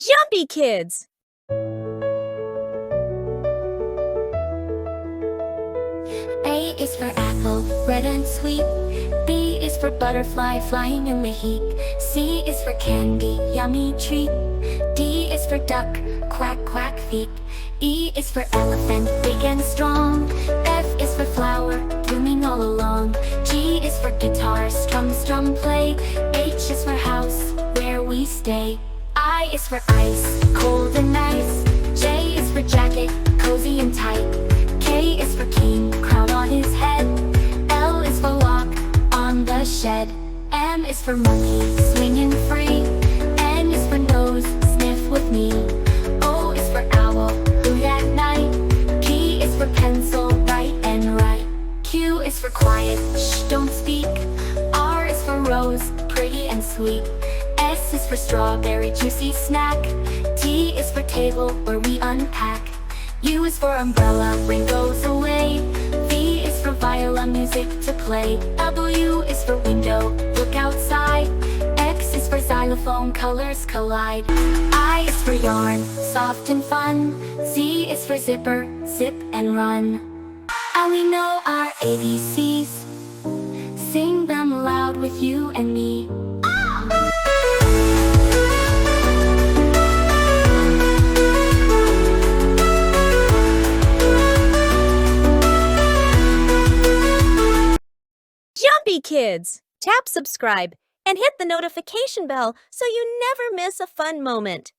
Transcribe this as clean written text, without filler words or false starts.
Jumpy Kids! A is for apple, red and sweet. B is for butterfly, flying in the heat. C is for candy, yummy treat. D is for duck, quack, quack feet. E is for elephant, big and strong. F is for flower, blooming all along. G is for guitar, strum, strum, play. H is for house, where we stay. I is for ice, cold and nice. J is for jacket, cozy and tight. K is for king, crown on his head. L is for lock, on the shed. M is for monkey, swinging free. N is for nose, sniff with me. O is for owl, hoot at night. P is for pencil, write and write. Q is for quiet, shh, don't speak. R is for rose, pretty and sweet. S is for strawberry, juicy snack. T is for table, where we unpack. U is for umbrella, rain goes away. V is for viola, music to play. W is for window, look outside. X is for xylophone, colors collide. I is for yarn, soft and fun. Z is for zipper, zip and run. And we know our ABCs. Sing them loud with you and me. Jumpy Kids! Tap subscribe and hit the notification bell so you never miss a fun moment.